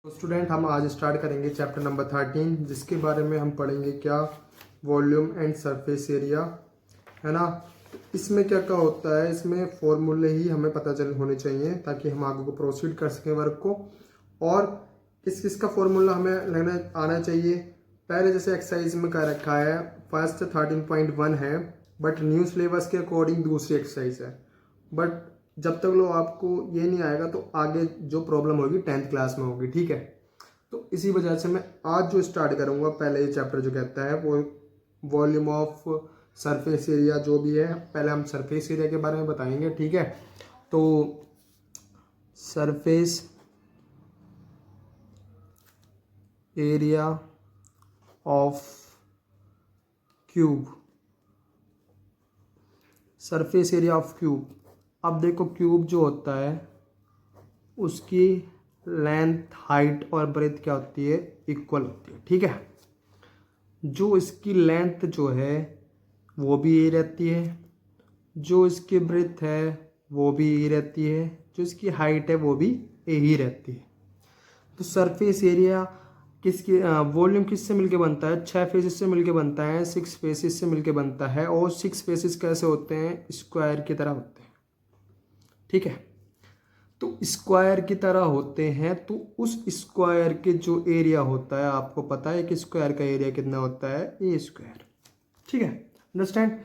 तो स्टूडेंट हम आज स्टार्ट करेंगे चैप्टर नंबर 13 जिसके बारे में हम पढ़ेंगे क्या वॉल्यूम एंड सरफेस एरिया है ना। इसमें क्या क्या होता है, इसमें फॉर्मूले ही हमें पता चल होने चाहिए ताकि हम आगे को प्रोसीड कर सकें वर्क को। और किस किस का फॉर्मूला हमें लेना आना चाहिए। पहले जैसे एक्सरसाइज में क्या रखा है, फर्स्ट 13.1 है बट न्यू सिलेबस के अकॉर्डिंग दूसरी एक्सरसाइज है। बट जब तक लो आपको ये नहीं आएगा तो आगे जो प्रॉब्लम होगी 10th क्लास में होगी, ठीक है। तो इसी वजह से मैं आज जो स्टार्ट करूँगा, पहले ये चैप्टर जो कहता है वो वॉल्यूम ऑफ सरफेस एरिया जो भी है, पहले हम सरफेस एरिया के बारे में बताएंगे, ठीक है। तो surface area of cube, surface area of cube. अब देखो क्यूब जो होता है उसकी लेंथ, हाइट और ब्रेथ क्या होती है, इक्वल होती है, ठीक है। जो इसकी लेंथ जो है वो भी यही रहती है, जो इसकी ब्रेथ है वो भी यही रहती है, जो इसकी हाइट है वो भी यही रहती है। तो सरफेस एरिया किसकी वॉल्यूम किससे मिलके बनता है, 6 फेसेस से मिलके बनता है, 6 फेसेस से मिलके बनता है। और 6 फेसेस कैसे होते हैं, स्क्वायर की तरह होते हैं, ठीक है। तो स्क्वायर की तरह होते हैं, तो उस स्क्वायर के जो एरिया होता है, आपको पता है कि स्क्वायर का एरिया कितना होता है, ए स्क्वायर, ठीक है, अंडरस्टैंड।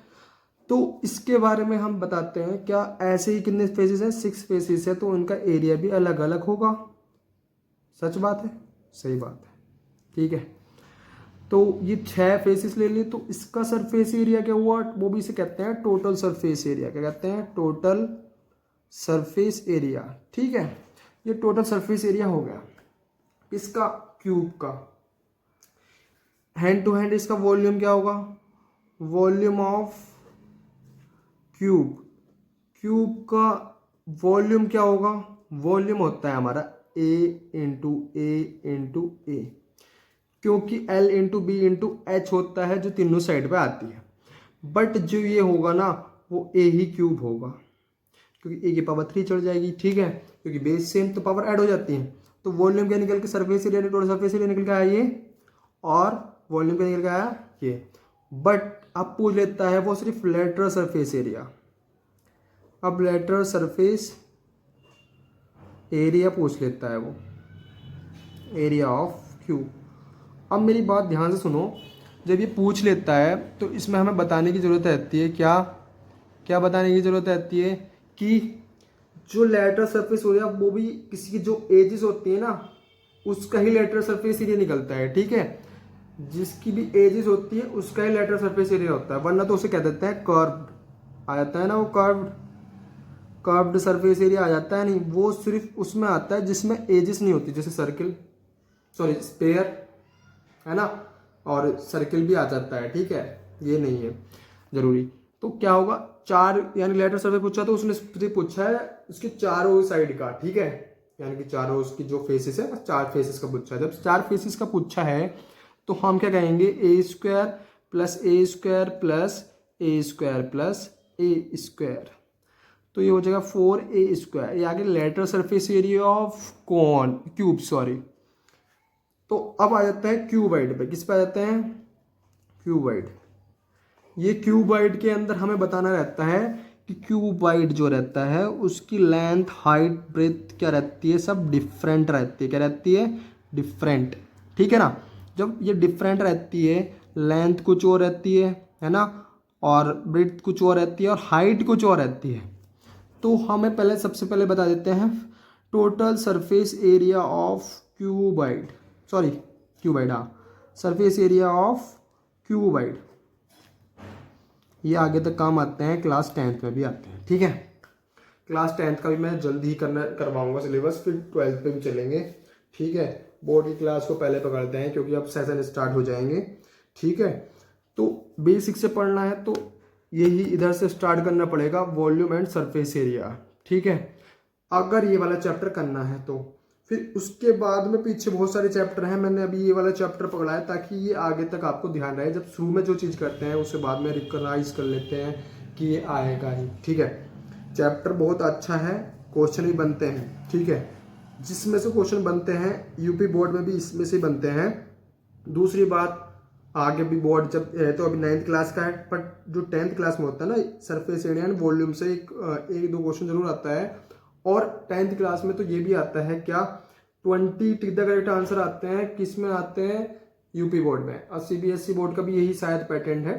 तो इसके बारे में हम बताते हैं, क्या ऐसे ही कितने फेसेस हैं, 6 फेसेस है, तो उनका एरिया भी अलग अलग होगा। सच बात है, सही बात है, ठीक है। तो ये 6 फेसेस ले लिए, तो इसका सरफेस एरिया क्या हुआ, वो भी इसे कहते हैं टोटल सरफेस एरिया। क्या कहते हैं, टोटल सरफेस एरिया, ठीक है। ये टोटल सरफेस एरिया हो गया इसका, क्यूब का। हैंड टू हैंड इसका वॉल्यूम क्या होगा, वॉल्यूम ऑफ क्यूब। क्यूब का वॉल्यूम क्या होगा, वॉल्यूम होता है हमारा ए इंटू ए, क्योंकि L into B into H होता है जो तीनों साइड पे आती है। बट जो ये होगा ना वो ए ही क्यूब होगा, क्योंकि ए की पावर 3 चढ़ जाएगी, ठीक है, क्योंकि बेस सेम तो पावर ऐड हो जाती है। तो वॉल्यूम क्या निकल के surface area, total surface area निकल के आया ये, और वॉल्यूम क्या निकल के आया ये। बट अब पूछ लेता है वो सिर्फ लेटरल सरफेस एरिया। अब लेटरल सरफेस एरिया पूछ लेता है वो, एरिया ऑफ क्यूब। अब मेरी बात ध्यान से सुनो, जब ये पूछ लेता है तो इसमें हमें बताने की ज़रूरत रहती है, क्या क्या बताने की ज़रूरत रहती है कि जो लेटरल सरफेस एरिया वो भी किसी की जो एजेस होती है ना उसका ही लेटरल सरफेस एरिया निकलता है, ठीक है। जिसकी भी एजेस होती है उसका ही लेटरल सरफेस एरिया होता है, वरना तो उसे कह देते हैं कर्व्ड आ जाता है ना, वो कर्व्ड सरफेस एरिया आ जाता है। नहीं, वो सिर्फ उसमें आता है जिसमें एजेस नहीं होती, जैसे सर्किल, सॉरी स्पेयर है ना, और सर्किल भी आ जाता है, ठीक है, ये नहीं है जरूरी। तो क्या होगा, 4 यानी लेटरल सरफेस पूछा तो उसने सिर्फ पूछा है उसके चारों साइड का, ठीक है, यानी कि चारों उसकी जो फेसेस है 4 फेसेस का पूछा है। जब 4 फेसेस का पूछा है तो हम क्या कहेंगे, ए स्क्वायर प्लस ए स्क्वायर प्लस ए स्क्वायर प्लस ए स्क्वायर, तो ये हो जाएगा 4a स्क्वायर। ये आगे लेटरल सरफेस एरिया ऑफ कौन, क्यूब, सॉरी। तो अब आ जाता है क्यूबाइड पे, किस पे आ जाते हैं, क्यूबाइड। ये क्यूबाइड के अंदर हमें बताना रहता है कि क्यूबाइड जो रहता है उसकी लेंथ, हाइट, ब्रेथ क्या रहती है, सब डिफरेंट रहती है। क्या रहती है, डिफरेंट, ठीक है ना। जब ये डिफरेंट रहती है, लेंथ कुछ और रहती है ना, और ब्रेथ कुछ और रहती है, और हाइट कुछ और रहती है। तो हमें पहले सबसे पहले बता देते हैं total surface area of cuboid, sorry cuboid, हाँ, सरफेस एरिया ऑफ क्यूबाइड। ये आगे तक काम आते हैं, क्लास 10th में भी आते हैं, ठीक है। क्लास 10th का भी मैं जल्दी ही करवाऊंगा सिलेबस, फिर 12th पे भी चलेंगे, ठीक है। बोर्ड की क्लास को पहले पकड़ते हैं क्योंकि अब सेशन स्टार्ट हो जाएंगे, ठीक है। तो बेसिक से पढ़ना है तो यही इधर से स्टार्ट करना पड़ेगा, वॉल्यूम एंड सरफेस एरिया, ठीक है, अगर ये वाला चैप्टर करना है तो। फिर उसके बाद में पीछे बहुत सारे चैप्टर हैं, मैंने अभी ये वाला चैप्टर पकड़ा है ताकि ये आगे तक आपको ध्यान रहे। जब शुरू में जो चीज़ करते हैं उससे बाद में रिकॉग्नाइज कर लेते हैं कि ये आएगा ही, ठीक है। चैप्टर बहुत अच्छा है, क्वेश्चन भी बनते हैं, ठीक है। जिसमें से क्वेश्चन बनते हैं यूपी बोर्ड में भी इसमें से बनते हैं। दूसरी बात, आगे भी बोर्ड जब है तो अभी 9th क्लास का है, बट जो 10th क्लास में होता है ना सरफेस एरिया एंड वॉल्यूम से एक दो क्वेश्चन जरूर आता है। और 10th क्लास में तो ये भी आता है क्या 20 टिक द करेक्ट आंसर आते हैं, किस में आते हैं, यूपी बोर्ड में। और सीबीएसई बोर्ड का भी यही शायद पैटर्न है।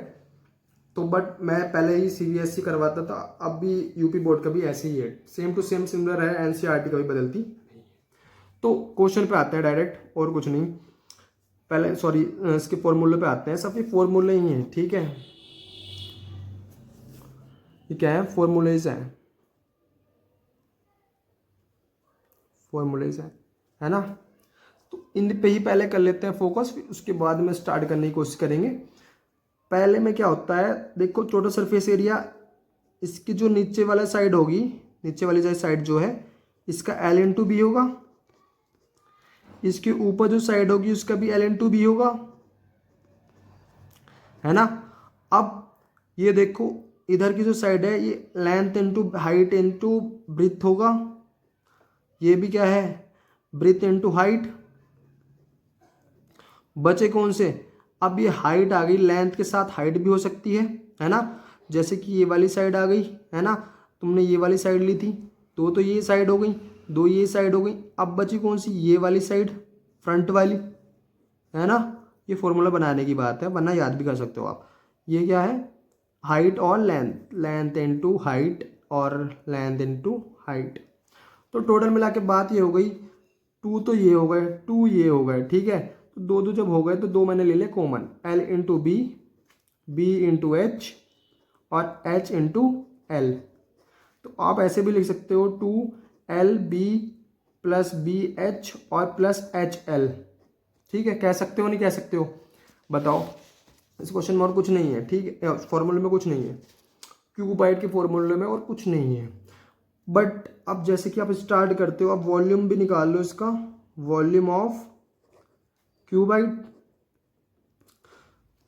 तो बट मैं पहले ही सीबीएसई करवाता था, अब भी यूपी बोर्ड का भी ऐसे ही है, सेम टू सेम सिमिलर है, एनसीईआरटी का भी बदलती नहीं। तो क्वेश्चन पे आते हैं डायरेक्ट, और कुछ नहीं। पहले सॉरी इसके फॉर्मूले पे आते हैं, सभी फॉर्मूले ही हैं, ठीक है। ये क्या है, फॉर्मूलेज है ना। तो इन पे ही पहले कर लेते हैं फोकस, फिर उसके बाद में स्टार्ट करने की कोशिश करेंगे। पहले में क्या होता है, देखो टोटल सरफेस एरिया, इसकी जो नीचे वाला साइड होगी, नीचे वाली साइड जो है इसका L/B होगा, इसके ऊपर जो साइड होगी उसका भी L/B होगा, है ना। अब ये देखो इधर की जो साइड है ये length into height into breadth होगा, ये भी क्या है ब्रीथ इंटू हाइट। बचे कौन से, अब ये हाइट आ गई, लेंथ के साथ हाइट भी हो सकती है ना। जैसे कि ये वाली साइड आ गई, है ना, तुमने ये वाली साइड ली थी, तो ये साइड हो गई, दो ये साइड हो गई। अब बची कौन सी, ये वाली साइड, फ्रंट वाली, है ना। ये फॉर्मूला बनाने की बात है, वरना याद भी कर सकते हो आप। ये क्या है, हाइट और लेंथ, लेंथ इनटू हाइट और लेंथ इनटू हाइट। तो टोटल मिला के बात ये हो गई, 2 तो ये हो गए, 2 ये हो गए, ठीक है। तो दो जब हो गए तो 2 मैंने ले लिया कॉमन, L/B, B/H और H/L। तो आप ऐसे भी लिख सकते हो 2LB + BH और +HL, ठीक है। कह सकते हो नहीं कह सकते हो, बताओ। इस क्वेश्चन में और कुछ नहीं है, ठीक है, फॉर्मूले में कुछ नहीं है, क्यूबाइड के फॉर्मूले में और कुछ नहीं है। बट अब जैसे कि आप स्टार्ट करते हो, अब वॉल्यूम भी निकाल लो इसका, वॉल्यूम ऑफ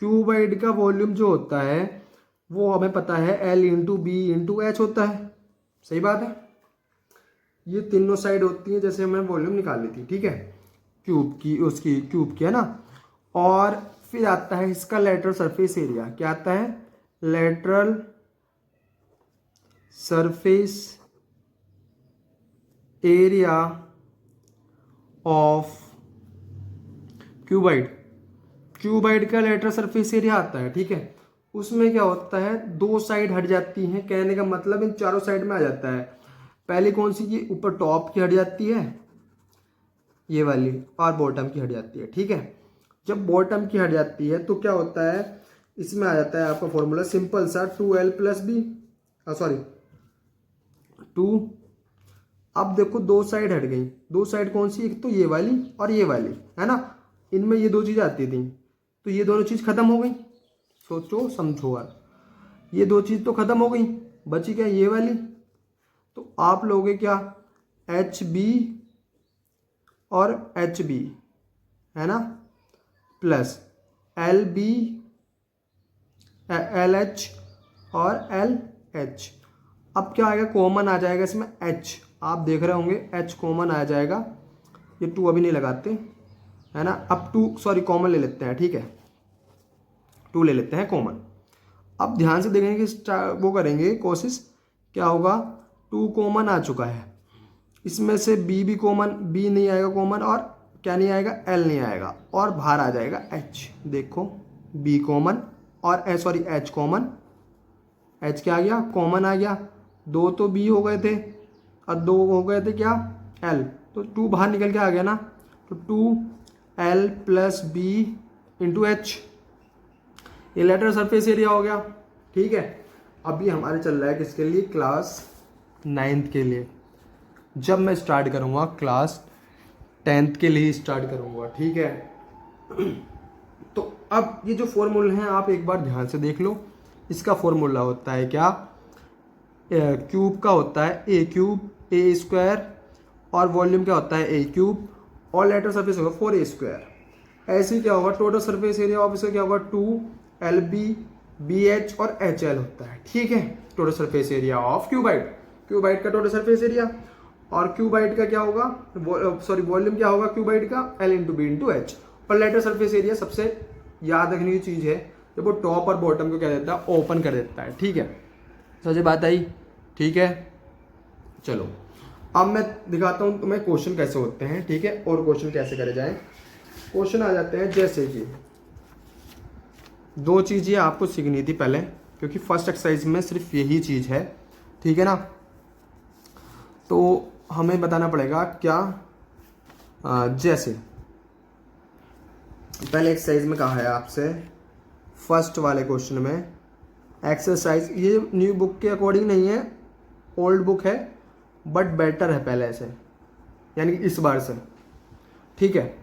क्यूबाइड का वॉल्यूम जो होता है वो हमें पता है L/B/H होता है, सही बात है। ये तीनों साइड होती है, जैसे हमें वॉल्यूम निकाल ली थी, ठीक है, क्यूब की, उसकी क्यूब की, है ना। और फिर आता है इसका लेटरल सरफेस एरिया, क्या आता है, lateral surface area of cuboid का लेटरल सरफेस एरिया आता है, ठीक है। उसमें क्या होता है, 2 साइड हट जाती हैं, कहने का मतलब इन चारों साइड में आ जाता है। पहली कौन सी, ये ऊपर टॉप की हट जाती है ये वाली, और बॉटम की हट जाती है, ठीक है। जब बॉटम की हट जाती है तो क्या होता है, इसमें आ जाता है आपका फॉर्मूला सिंपल सा, 2L + B, सॉरी 2। अब देखो 2 साइड हट गई, 2 साइड कौन सी, एक तो ये वाली और ये वाली, है ना। इनमें ये 2 चीज़ आती थी, तो ये दोनों चीज़ खत्म हो गई, सोचो समझो यार, ये 2 चीज़ तो खत्म हो गई, बची क्या, ये वाली। तो आप लोगे क्या, HB और HB, है ना, प्लस LB LH और LH। अब क्या आएगा, कॉमन आ जाएगा इसमें H, आप देख रहे होंगे H कॉमन आ जाएगा, ये 2 अभी नहीं लगाते, है ना। अब 2 सॉरी कॉमन ले लेते हैं, ठीक है, 2 ले लेते हैं कॉमन। अब ध्यान से देखेंगे कि वो करेंगे कोशिश, क्या होगा, 2 कॉमन आ चुका है, इसमें से B भी कॉमन, B नहीं आएगा कॉमन, और क्या नहीं आएगा, L नहीं आएगा, और बाहर आ जाएगा H। देखो B कॉमन और सॉरी H कॉमन, H क्या आ गया, कॉमन आ गया। 2 तो B हो गए थे और 2 हो गए थे क्या, L, तो 2 बाहर निकल के आ गया ना, तो 2L + B/H, ये लेटरल सरफेस एरिया हो गया, ठीक है। अभी हमारे चल रहा है किसके लिए, क्लास 9th के लिए। जब मैं स्टार्ट करूँगा क्लास 10th के लिए स्टार्ट करूँगा, ठीक है। तो अब ये जो फॉर्मूले हैं आप एक बार ध्यान से देख लो। इसका फॉर्मूला होता है क्या, क्यूब का होता है A³ A², और वॉल्यूम क्या होता है A³ और लेटरल सरफेस होगा 4A²। ऐसे ही क्या होगा, टोटल सरफेस एरिया ऑफ इसका क्या होगा, 2LB BH और HL होता है, ठीक है। Total surface area of cuboid का टोटल सरफेस एरिया। और क्यूबाइड का क्या होगा, सॉरी वॉल्यूम क्या होगा क्यूबाइड का, L into B into H. और लेटर सरफेस एरिया सबसे याद रखने की चीज़ है, जब वो टॉप और बॉटम को क्या देता है, ओपन कर देता है। ठीक है, समझ बात आई? ठीक है, चलो अब मैं दिखाता हूँ तुम्हें क्वेश्चन कैसे होते हैं। ठीक है, और क्वेश्चन कैसे करे जाएं। क्वेश्चन आ जाते हैं जैसे कि दो चीज़ें आपको सीखनी थी पहले, क्योंकि फर्स्ट एक्सरसाइज में सिर्फ यही चीज़ है। ठीक है ना, तो हमें बताना पड़ेगा क्या, जैसे पहले एक्सरसाइज में कहा है आपसे, फर्स्ट वाले क्वेश्चन में एक्सरसाइज, ये न्यू बुक के अकॉर्डिंग नहीं है, ओल्ड बुक है बट बेटर है पहले से, यानी कि इस बार से। ठीक है,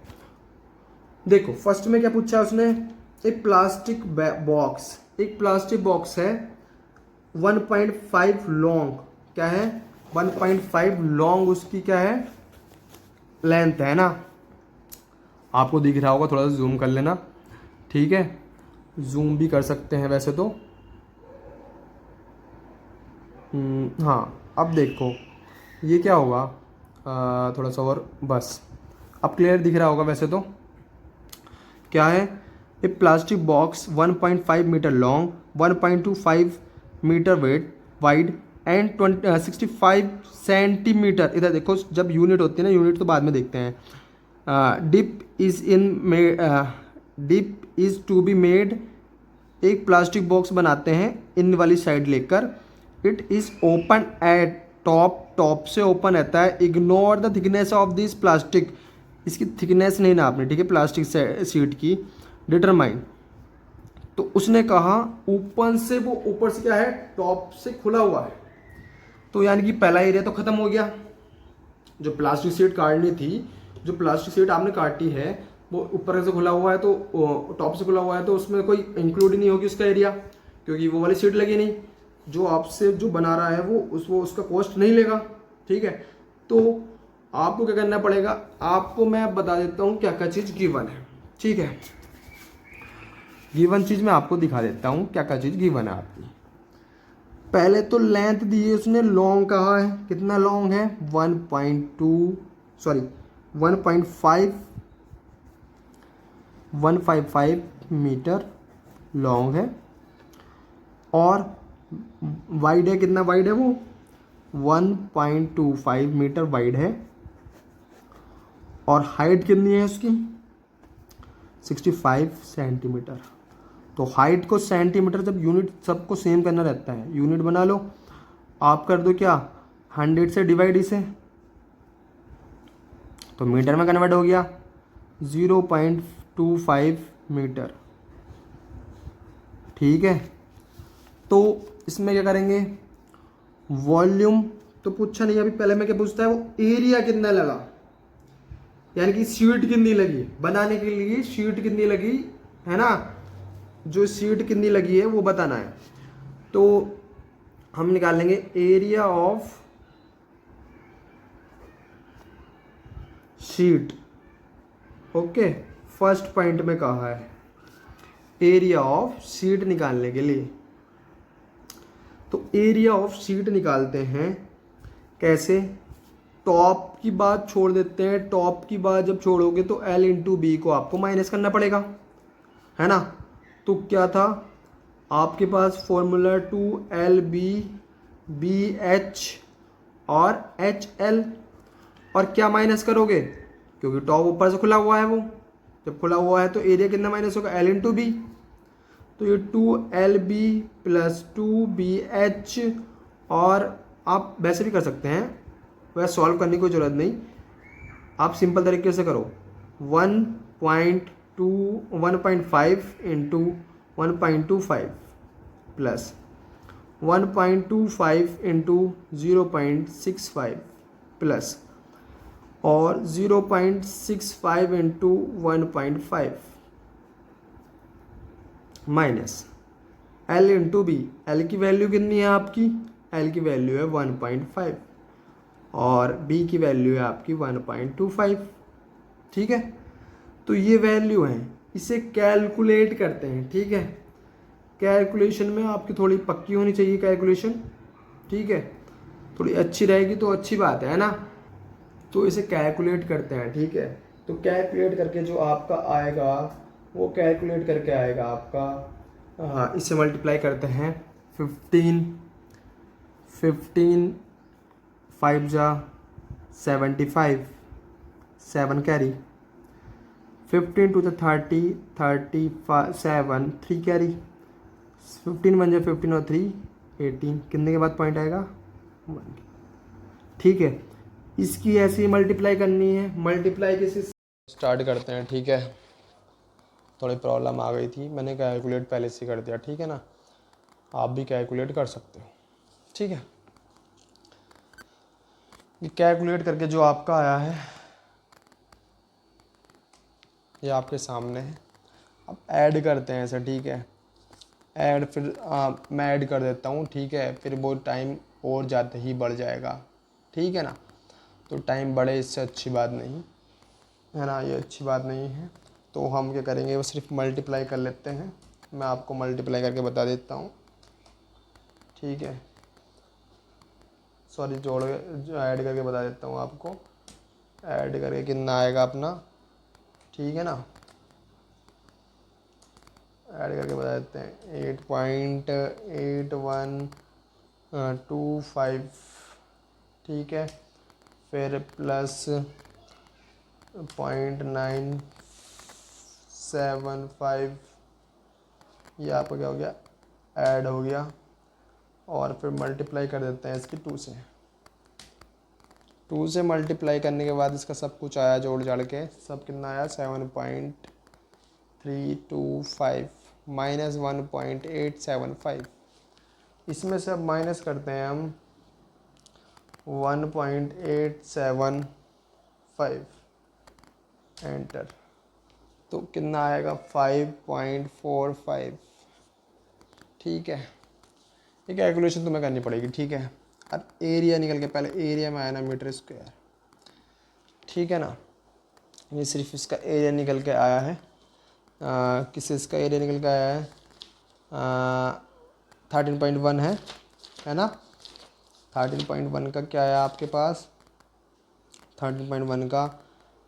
देखो फर्स्ट में क्या पूछा उसने, एक प्लास्टिक बॉक्स, एक प्लास्टिक बॉक्स है 1.5 लॉन्ग, क्या है 1.5 लॉन्ग, उसकी क्या है लेंथ है ना, आपको दिख रहा होगा, थोड़ा सा जूम कर लेना। ठीक है, जूम भी कर सकते हैं वैसे तो। हाँ, अब देखो ये क्या होगा, थोड़ा सा और, बस अब क्लियर दिख रहा होगा वैसे तो। क्या है, a plastic box 1.5 metre long, 1.25 metre wide and 65 centimetre, इधर देखो जब यूनिट होती है ना, यूनिट तो बाद में देखते हैं। Dip is to be made, एक प्लास्टिक बॉक्स बनाते हैं इन वाली साइड लेकर, it is open at top, top से ओपन रहता है, ignore the thickness of this plastic, इसकी थिकनेस नहीं नापनी। ठीक है, प्लास्टिक शीट की, डिटरमाइन, तो उसने कहा ऊपर से, वो ऊपर से क्या है, टॉप से खुला हुआ है, तो यानी कि पहला एरिया तो खत्म हो गया। जो प्लास्टिक शीट काटनी थी, जो प्लास्टिक शीट आपने काटी है वो ऊपर से खुला हुआ है, तो टॉप से खुला हुआ है, तो उसमें कोई इंक्लूड ही नहीं होगी उसका एरिया, क्योंकि वो वाली शीट लगी नहीं। जो आपसे जो बना रहा है वो उसका कॉस्ट नहीं लेगा। ठीक है, तो आपको क्या करना पड़ेगा, आपको मैं बता देता हूँ क्या क्या चीज़ गिवन है। ठीक है, गिवन चीज़ मैं आपको दिखा देता हूँ क्या क्या चीज़ गिवन है आपकी। पहले तो लेंथ दी है उसने, लॉन्ग कहा है, कितना लॉन्ग है 1.55 मीटर लॉन्ग है, और वाइड है, कितना वाइड है वो 1.25 मीटर वाइड है, और हाइट कितनी है उसकी 65 सेंटीमीटर। तो हाइट को सेंटीमीटर, जब यूनिट सबको सेम करना रहता है, यूनिट बना लो, आप कर दो क्या 100 से डिवाइड इसे, तो मीटर में कन्वर्ट हो गया 0.25 मीटर। ठीक है, तो इसमें क्या करेंगे, वॉल्यूम तो पूछा नहीं अभी, पहले में क्या पूछता है, वो एरिया कितना लगा, यानी कि शीट कितनी लगी बनाने के लिए, शीट कितनी लगी है ना, जो शीट कितनी लगी है वो बताना है। तो हम निकाल लेंगे area of sheet. Okay, first point में कहा है एरिया ऑफ शीट निकालने के लिए, तो एरिया ऑफ शीट निकालते हैं कैसे, टॉप की बात छोड़ देते हैं, टॉप की बात जब छोड़ोगे तो L इंटू बी को आपको माइनस करना पड़ेगा, है ना। तो क्या था आपके पास फॉर्मूला 2LB BH और HL, और क्या माइनस करोगे, क्योंकि टॉप ऊपर से खुला हुआ है, वो जब खुला हुआ है तो एरिया कितना माइनस होगा L इंटू बी, तो ये 2LB प्लस 2BH, और आप वैसे भी कर सकते हैं, वैसे सॉल्व करने की कोई ज़रूरत नहीं, आप सिंपल तरीके से करो 1.5 इंटू 1.25 प्लस 1.25 इंटू 0.65 प्लस और 0.65 into 1.5 minus L into B, L की वैल्यू कितनी है आपकी, L की वैल्यू है 1.5 और B की वैल्यू है आपकी 1.25। ठीक है, तो ये वैल्यू है, इसे कैलकुलेट करते हैं। ठीक है, कैलकुलेशन में आपकी थोड़ी पक्की होनी चाहिए कैलकुलेशन। ठीक है, थोड़ी अच्छी रहेगी तो अच्छी बात है ना। तो इसे कैलकुलेट करते हैं, ठीक है। तो कैलकुलेट करके जो आपका आएगा वो कैलकुलेट करके आएगा आपका, हाँ, इससे मल्टीप्लाई करते हैं 15, 15 5 जा 75, 7 कैरी, 15 टू द 30, 37 3 कैरी, 15 1 जा 15 और 3 18, कितने के बाद पॉइंट आएगा 1, ठीक है। इसकी ऐसे ही मल्टीप्लाई करनी है, मल्टीप्लाई किसी स्टार्ट करते हैं, ठीक है। थोड़ी प्रॉब्लम आ गई थी, मैंने कैलकुलेट पहले से कर दिया, ठीक है ना। आप भी कैलकुलेट कर सकते हो, ठीक है। ये कैलकुलेट करके जो आपका आया है ये आपके सामने है। अब ऐड करते हैं ऐसा, ठीक है। ऐड फिर मैं ऐड कर देता हूँ, ठीक है। फिर वो टाइम और जाते ही बढ़ जाएगा, ठीक है ना। तो टाइम बढ़े इससे अच्छी बात नहीं है ना, ये अच्छी बात नहीं है। तो हम क्या करेंगे, वो सिर्फ मल्टीप्लाई कर लेते हैं। मैं आपको मल्टीप्लाई करके बता देता हूँ, ठीक है। सॉरी, जो ऐड करके बता देता हूँ आपको। ऐड करके कितना आएगा अपना, ठीक है ना। ऐड करके बता देते हैं 8.8125, ठीक है। फिर प्लस 0.975, ये आपका क्या हो गया, ऐड हो गया। और फिर मल्टीप्लाई कर देते हैं इसकी 2 से। 2 से मल्टीप्लाई करने के बाद इसका सब कुछ आया जोड़ जाड़ के, सब कितना आया 7.325 माइनस 1.875। इसमें से अब माइनस करते हैं हम 1.875, एंटर। तो कितना आएगा 5.45, ठीक है। ये कैलकुलेशन तुम्हें करनी पड़ेगी, ठीक है। अब एरिया निकल के, पहले एरिया में आया ना मीटर स्क्वायर, ठीक है ना। ये सिर्फ इसका एरिया निकल के आया है, किस इसका एरिया निकल के आया है 13.1 है ना। 13.1 का क्या है आपके पास, 13.1 का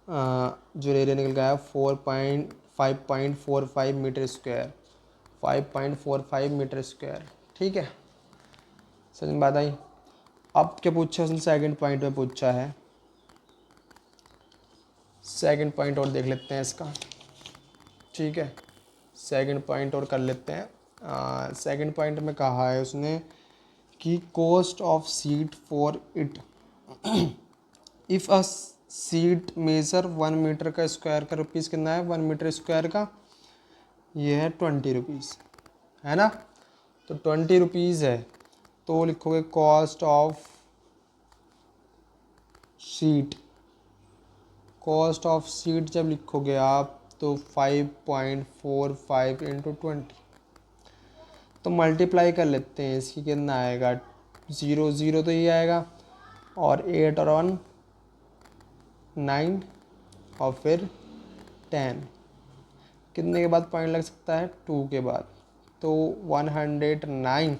जो एरिया निकल के आया 5.45 मीटर स्क्वायर, 5.45 मीटर स्क्वायर, ठीक है। समझ में बात आई। अब क्या पूछा उसने, सेकंड पॉइंट में पूछा है। सेकंड पॉइंट और देख लेते हैं इसका, ठीक है। सेकंड पॉइंट और कर लेते हैं। सेकंड पॉइंट में कहा है उसने कि cost of seat for it if a seat measure 1 meter का स्क्वायर का रुपीज़ कितना है, 1 मीटर स्क्वायर का ये है 20 रुपीज़, है ना। तो 20 रुपीज़ है, तो लिखोगे cost of seat. Cost of seat जब लिखोगे आप तो 5.45 इंटू 20। तो मल्टीप्लाई कर लेते हैं, इसकी कितना आएगा 0 0 तो ये आएगा, और 8 और 1 9, और फिर 10, कितने के बाद पॉइंट लग सकता है 2 के बाद। तो 109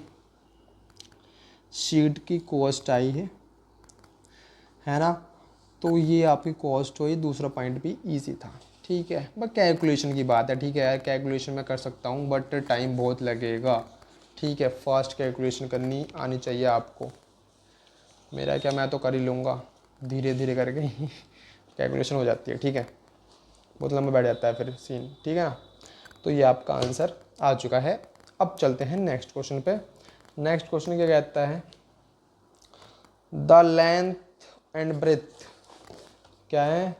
शीट की कॉस्ट आई है ना। तो ये आपकी कॉस्ट हुई, दूसरा पॉइंट भी इजी था, ठीक है। बस कैलकुलेशन की बात है, ठीक है। कैलकुलेशन मैं कर सकता हूँ बट टाइम बहुत लगेगा, ठीक है। फास्ट कैलकुलेशन करनी आनी चाहिए आपको। मेरा क्या, मैं तो कर ही लूँगा, धीरे धीरे करके ही कैलकुलेशन हो जाती है, ठीक है। बहुत लंबा बैठ जाता है फिर सीन, ठीक है ना। तो ये आपका आंसर आ चुका है। अब चलते हैं नेक्स्ट क्वेश्चन पे। नेक्स्ट क्वेश्चन क्या कहता है, द लेंथ एंड ब्रेथ, क्या है,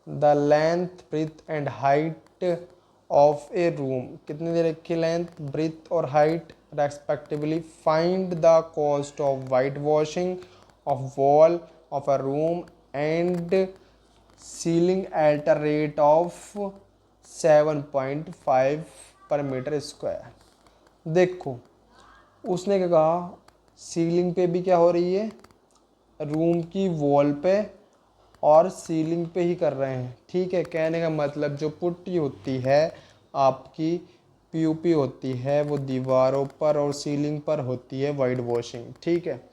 the length breadth and height of A room, कितनी दे रखी लेंथ ब्रेथ और height respectively. Find the cost of white washing of wall of a room and ceiling at a rate of 7.5 पर metre square. देखो उसने क्या कहा, ceiling पे भी क्या हो रही है, रूम की वॉल पे और सीलिंग पे ही कर रहे हैं, ठीक है। कहने का मतलब जो पुट्टी होती है आपकी, पीओपी होती है, वो दीवारों पर और सीलिंग पर होती है वाइट वॉशिंग, ठीक है।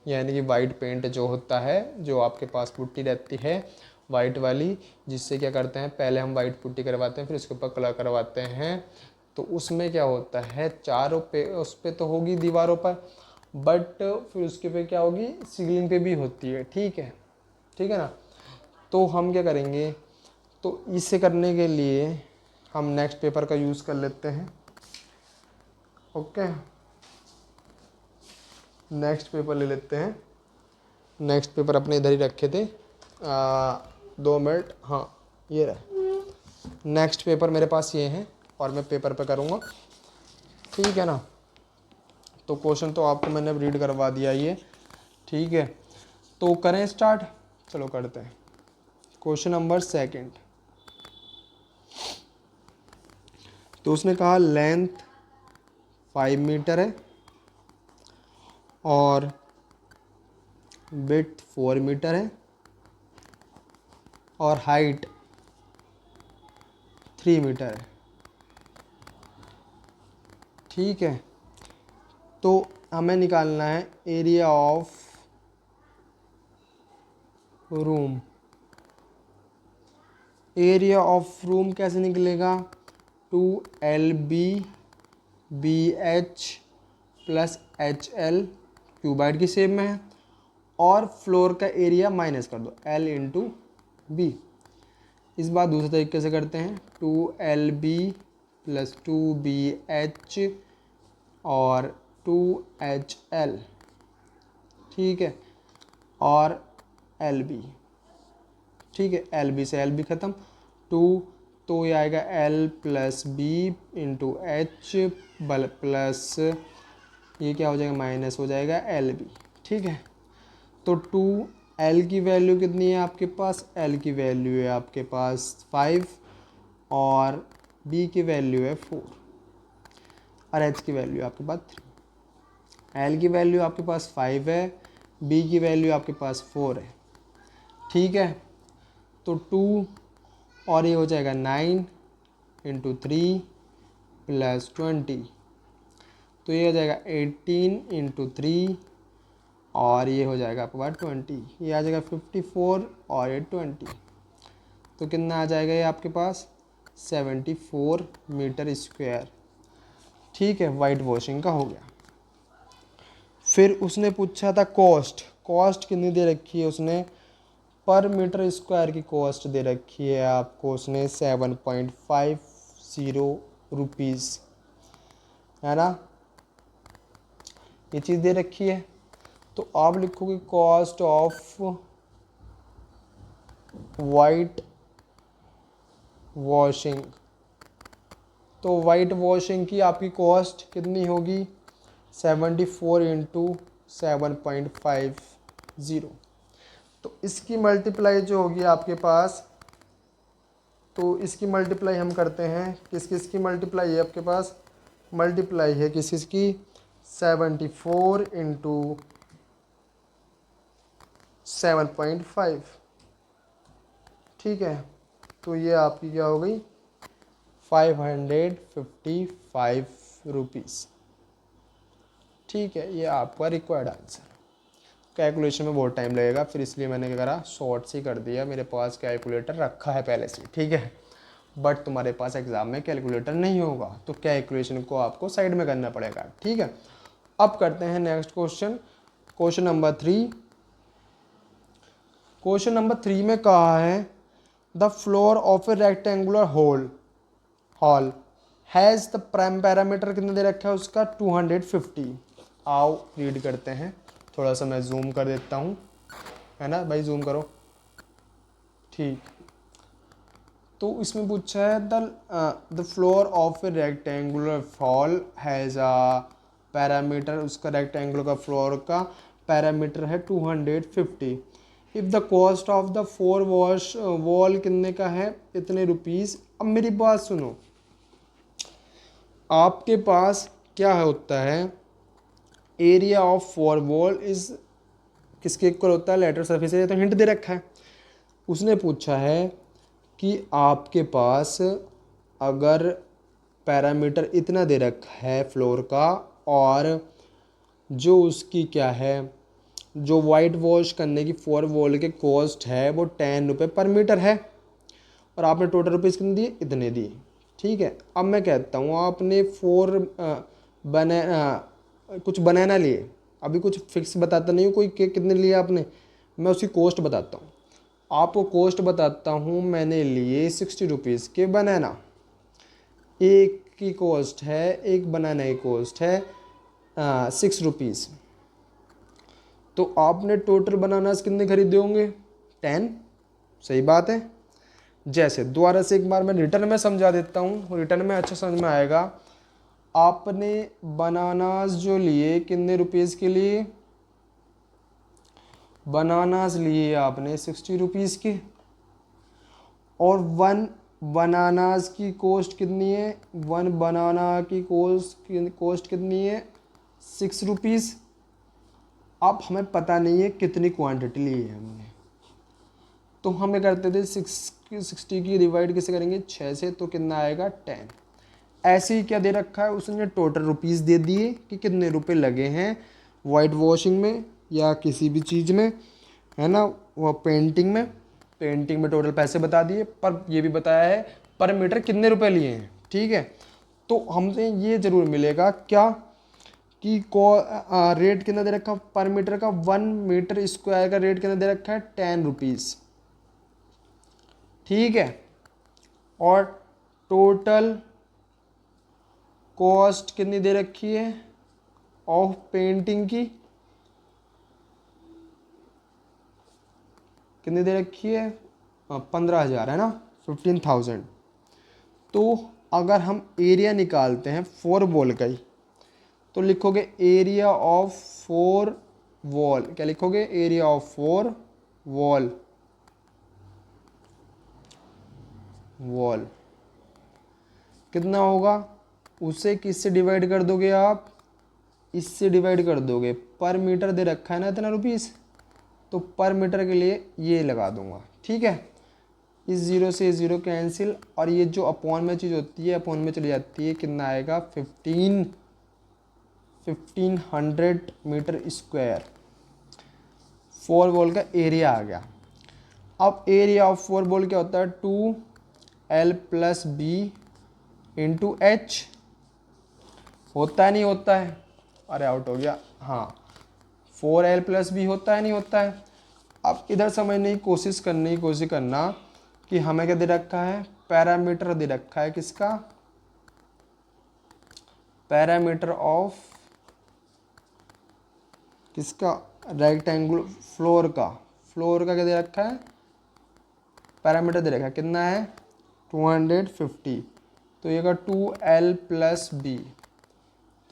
यानी कि वाइट पेंट जो होता है, जो आपके पास पुट्टी रहती है वाइट वाली, जिससे क्या करते हैं, पहले हम वाइट पुट्टी करवाते हैं फिर उसके ऊपर कलर करवाते हैं। तो उसमें क्या होता है, चारों पे उस पे तो होगी दीवारों पर, बट फिर उसके पे क्या होगी, सीलिंग पे भी होती है। ठीक है ना। तो हम क्या करेंगे, तो इसे करने के लिए हम नेक्स्ट पेपर का यूज़ कर लेते हैं। ओके, नेक्स्ट पेपर ले लेते हैं। नेक्स्ट पेपर अपने इधर ही रखे थे, 2 मिनट, हाँ ये रहा। नेक्स्ट पेपर मेरे पास ये है और मैं पेपर पे करूँगा। ठीक है ना। तो क्वेश्चन तो आपको मैंने रीड करवा दिया ये। ठीक है, तो करें स्टार्ट। चलो करते हैं। Question number 2। तो उसने कहा लेंथ 5 मीटर है और विड्थ 4 मीटर है और हाइट 3 मीटर है। ठीक है, तो हमें निकालना है area of room. Area of room कैसे निकलेगा, 2LB/BH प्लस HL क्यूबाइड की शेप में है, और फ्लोर का एरिया माइनस कर दो L/B। इस बार दूसरे तरीके से करते हैं, 2LB प्लस 2BH और 2HL। ठीक है, और LB। ठीक है, LB से LB ख़त्म, 2, तो ये आएगा L+B इंटू H प्लस ये क्या हो जाएगा, माइनस हो जाएगा LB। ठीक है, तो 2L की वैल्यू कितनी है आपके पास, L की वैल्यू है आपके पास 5 और B की वैल्यू है 4 और H की वैल्यू आपके पास 3। L की वैल्यू आपके पास 5 है, B की वैल्यू आपके पास 4 है। ठीक है, तो 2 और ये हो जाएगा 9 इंटू 3 प्लस 20, तो ये हो जाएगा 18 इंटू 3 और ये हो जाएगा आपके पास 20, ये आ जाएगा 54 और ये 20, तो कितना आ जाएगा ये आपके पास 74 मीटर स्क्वायर। ठीक है, वाइट वॉशिंग का हो गया। फिर उसने पूछा था कॉस्ट कितनी दे रखी है उसने, पर मीटर स्क्वायर की कॉस्ट दे रखी है आपको उसने 7.50 रुपीज़, है ना, ये चीज़ दे रखी है। तो आप लिखोगे कॉस्ट ऑफ वाइट वॉशिंग। तो वाइट वॉशिंग की आपकी कॉस्ट कितनी होगी, 74 इंटू 7.50। तो इसकी मल्टीप्लाई जो होगी आपके पास, तो इसकी मल्टीप्लाई हम करते हैं, किस की मल्टीप्लाई है आपके पास, मल्टीप्लाई है किस की, 74 इंटू 7.5। ठीक है, तो ये आपकी क्या हो गई 555 रुपीज़। ठीक है, ये आपका रिक्वायर्ड आंसर। कैलकुलेशन में बहुत टाइम लगेगा, फिर इसलिए मैंने क्या करा, शॉर्ट से कर दिया। मेरे पास कैलकुलेटर रखा है पहले से। ठीक है, बट तुम्हारे पास एग्जाम में कैलकुलेटर नहीं होगा, तो कैलकुलेशन को आपको साइड में करना पड़ेगा। ठीक है, अब करते हैं next question, question number 3। Question number 3 में कहा है the floor of A rectangular hall has the parameter कितने दे रखा है उसका, 250। आओ रीड करते हैं, थोड़ा सा मैं जूम कर देता हूँ, है ना भाई, जूम करो। ठीक, तो इसमें पूछा है the floor of A rectangular hall has a parameter, उसका रेक्टेंगुलर का फ्लोर का पैरामीटर है 250। If the cost of the 4 wall कितने का है, इतने रुपीज़। अब मेरी बात सुनो, आपके पास क्या होता है, एरिया ऑफ 4 वॉल इज किसके इक्वल होता है, लेटर सरफेस एरिया, तो हिंट दे रखा है। उसने पूछा है कि आपके पास अगर पैरामीटर इतना दे रखा है फ्लोर का, और जो उसकी क्या है जो वाइट वॉश करने की 4 वॉल के कॉस्ट है वो 10 रुपये पर मीटर है, और आपने टोटल रुपीज़ कितने दिए, इतने दिए। ठीक है, अब मैं कहता हूँ आपने 4 कुछ बनाना लिए, अभी कुछ फिक्स बताता नहीं हूँ कोई के कितने लिए आपने, मैं उसकी कॉस्ट बताता हूँ आपको। कॉस्ट बताता हूँ, मैंने लिए 60 रुपीज़ के बनाना, एक की कॉस्ट है, एक बनाना की कॉस्ट है 6 रुपीज़। तो आपने टोटल बनानास कितने खरीदे होंगे, 10। सही बात है। जैसे दोबारा से एक बार मैं रिटर्न में समझा देता हूँ, रिटर्न में अच्छा समझ में आएगा। आपने बनानास जो लिए कितने रुपीज़ के लिए, बनानास लिए आपने 60 रुपीज़ के, और 1 बनानास की कॉस्ट कितनी है, 1 बनाना की कॉस्ट कितनी है, 6 रुपीज़। अब हमें पता नहीं है कितनी क्वांटिटी ली है हमने, तो हमें करते थे 60 की डिवाइड किसे करेंगे, 6 से, तो कितना आएगा 10। ऐसे ही क्या दे रखा है उसने, टोटल रुपीज़ दे दिए कि कितने रुपए लगे हैं वाइट वॉशिंग में या किसी भी चीज़ में, है ना, वो पेंटिंग में, पेंटिंग में टोटल पैसे बता दिए, पर ये भी बताया है पर मीटर कितने रुपए लिए हैं। ठीक है, तो हमसे ये ज़रूर मिलेगा क्या कि रेट कितना दे रखा पर मीटर का, 1 मीटर स्क्वायर का रेट कितना दे रखा है, 10 रुपीज़। ठीक है, और टोटल कॉस्ट कितनी दे रखी है ऑफ पेंटिंग की, कितनी दे रखी है, 15,000 है ना, 15,000। तो अगर हम एरिया निकालते हैं 4 वॉल का ही, तो लिखोगे एरिया ऑफ 4 वॉल, क्या लिखोगे, एरिया ऑफ 4 वॉल, वॉल कितना होगा, उसे किससे डिवाइड कर दोगे आप, इससे डिवाइड कर दोगे, पर मीटर दे रखा है ना इतना रुपीस, तो पर मीटर के लिए ये लगा दूंगा। ठीक है, इस ज़ीरो से ज़ीरो कैंसिल, और ये जो अपॉन में चीज़ होती है अपॉन में चली जाती है, कितना आएगा 1500 मीटर स्क्वायर 4 वॉल का एरिया आ गया। अब एरिया ऑफ 4 वॉल क्या होता है, 2L+B इंटू एच, होता है नहीं होता है, अरे आउट हो गया, हाँ 4L+B होता है नहीं होता है। अब इधर समझने की कोशिश करना कि हमें क्या दे रखा है, पैरामीटर दे रखा है किसका, पैरामीटर ऑफ किसका, रेक्टेंगुलर फ्लोर का क्या दे रखा है, पैरामीटर दे रखा है, कितना है 250, तो ये का 2L+B,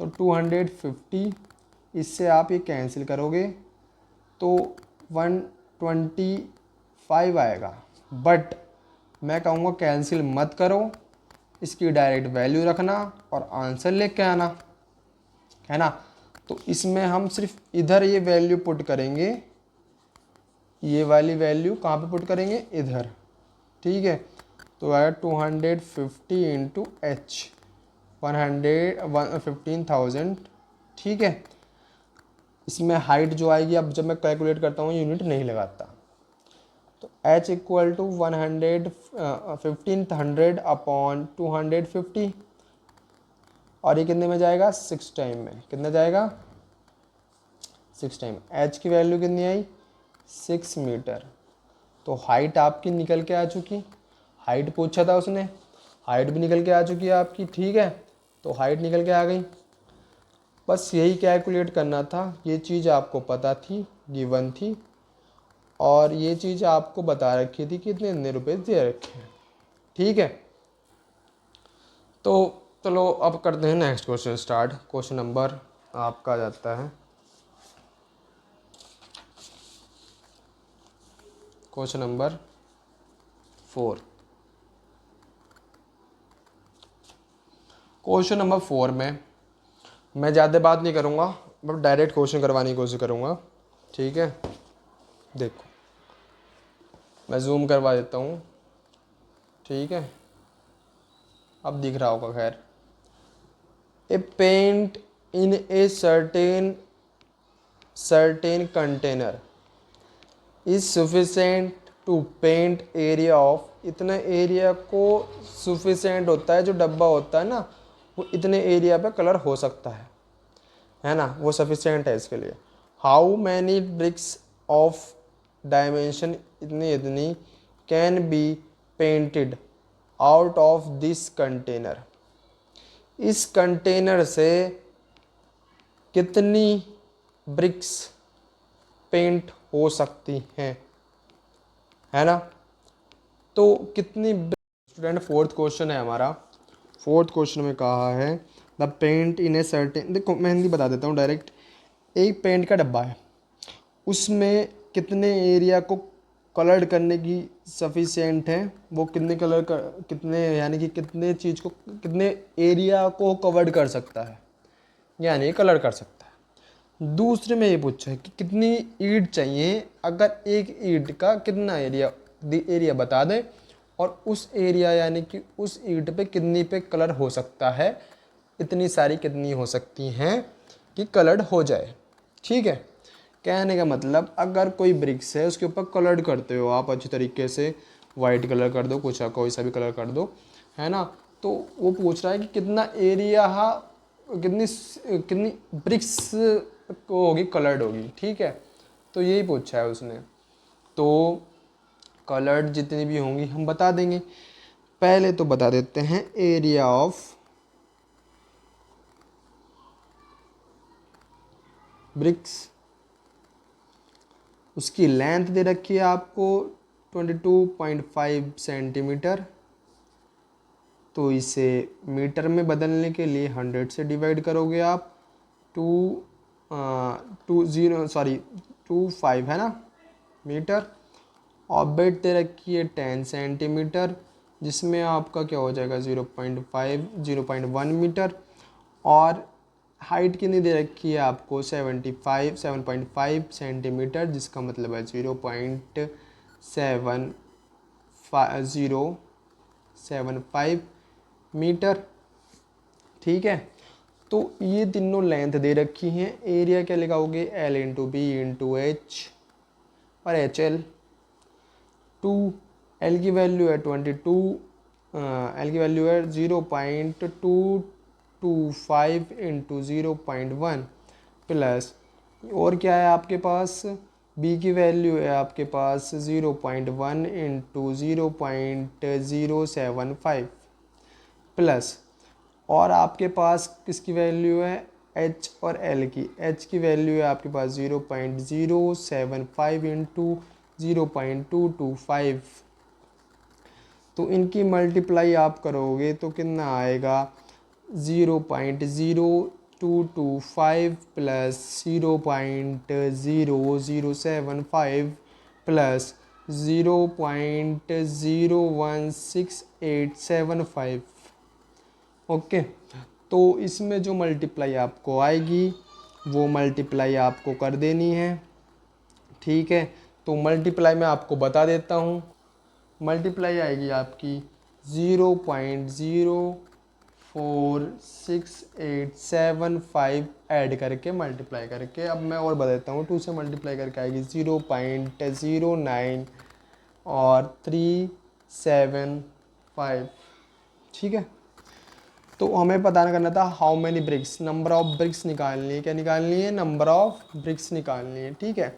तो 250, इससे आप ये कैंसिल करोगे तो 125 आएगा। बट मैं कहूँगा कैंसिल मत करो, इसकी डायरेक्ट वैल्यू रखना और आंसर लेके आना, है ना। तो इसमें हम सिर्फ इधर ये वैल्यू पुट करेंगे, ये वाली वैल्यू कहाँ पे पुट करेंगे, इधर। ठीक है, तो आएगा 250 इंटू एच, 15,000। ठीक है, इसमें हाइट जो आएगी, अब जब मैं कैलकुलेट करता हूँ यूनिट नहीं लगाता, तो h इक्वल टू 1500 अपॉन 250, और ये कितने में जाएगा, 6 टाइम में, कितना जाएगा 6 टाइम। h की वैल्यू कितनी आई, 6 मीटर। तो हाइट आपकी निकल के आ चुकी, हाइट पूछा था उसने, हाइट भी निकल के आ चुकी है आपकी। ठीक है, तो हाइट निकल के आ गई, बस यही कैलकुलेट करना था। ये चीज़ आपको पता थी, गिवन थी, और ये चीज़ आपको बता रखी थी कि इतने रुपए दे रखे हैं। ठीक है, तो चलो अब करते हैं next question start. Question number आपका आ जाता है, क्वेश्चन नंबर 4। क्वेश्चन नंबर 4 में मैं ज़्यादा बात नहीं करूँगा, बट डायरेक्ट क्वेश्चन करवाने की कोशिश करूँगा। ठीक है, देखो मैं जूम करवा देता हूँ। ठीक है, अब दिख रहा होगा, खैर। A paint in a certain certain container is sufficient to paint area of, इतना एरिया को सफिशेंट होता है, जो डब्बा होता है ना वो इतने एरिया पे कलर हो सकता है ना, वो सफिशेंट है इसके लिए। How many bricks of dimension इतनी इतनी can be painted out of this container, इस कंटेनर से कितनी ब्रिक्स पेंट हो सकती हैं, है ना। तो कितनी स्टूडेंट, फोर्थ क्वेश्चन है हमारा। फोर्थ क्वेश्चन में कहा है the paint in a certain, देखो मैं हिंदी बता देता हूँ डायरेक्ट। एक पेंट का डब्बा है, उसमें कितने एरिया को कलर्ड करने की सफिशिएंट है, वो कितने कलर का, कितने यानी कि कितने चीज़ को, कितने एरिया को कवर्ड कर सकता है, यानी कलर कर सकता है। दूसरे में ये पूछा है कि कितनी ईंट चाहिए, अगर एक ईंट का कितना एरिया बता दें और उस एरिया यानी कि उस ईंट पे कितनी पे कलर हो सकता है, इतनी सारी कितनी हो सकती हैं कि कलर्ड हो जाए। ठीक है, कहने का मतलब अगर कोई ब्रिक्स है उसके ऊपर कलर्ड करते हो आप अच्छी तरीके से, वाइट कलर कर दो, कुछ कोई सा भी कलर कर दो, है ना, तो वो पूछ रहा है कि कितना एरिया कितनी कितनी ब्रिक्स को होगी, कलर्ड होगी। ठीक है, तो यही पूछा है उसने। तो कलर्ड जितनी भी होंगी हम बता देंगे। पहले तो बता देते हैं एरिया ऑफ ब्रिक्स, उसकी लेंथ दे रखी है आपको 22.5 सेंटीमीटर, तो इसे मीटर में बदलने के लिए 100 से डिवाइड करोगे आप, 2.5 है ना मीटर। और बेट दे रखी है 10 सेंटीमीटर, जिसमें आपका क्या हो जाएगा 0.1 मीटर। और हाइट कितनी दे रखी है आपको 7.5 सेंटीमीटर, जिसका मतलब है 0.7075 मीटर। ठीक है, तो ये तीनों लेंथ दे रखी हैं। एरिया क्या लगाओगे, L into B into H और एच एल। एल की वैल्यू है 22, एल की वैल्यू है 0.225 इंटू 0.1 प्लस, और क्या है आपके पास, बी की वैल्यू है आपके पास 0.1 इंटू 0.075 प्लस, और आपके पास किसकी वैल्यू है, एच और एल की। एच की वैल्यू है आपके पास 0.075 इंटू 0.225, तो इनकी मल्टीप्लाई आप करोगे तो कितना आएगा 0.0225 प्लस 0.0075 प्लस 0.016875। ओके, तो इसमें जो मल्टीप्लाई आपको आएगी वो मल्टीप्लाई आपको कर देनी है। ठीक है, तो मल्टीप्लाई मैं आपको बता देता हूँ। मल्टीप्लाई आएगी आपकी 0.04687 ऐड करके मल्टीप्लाई करके। अब मैं और बता देता हूँ, 2 से मल्टीप्लाई करके आएगी 0.09 और 375। ठीक है, तो हमें पता करना था how many bricks, number of bricks निकालनी है। क्या निकालनी है, नंबर ऑफ ब्रिक्स निकालनी है। ठीक है,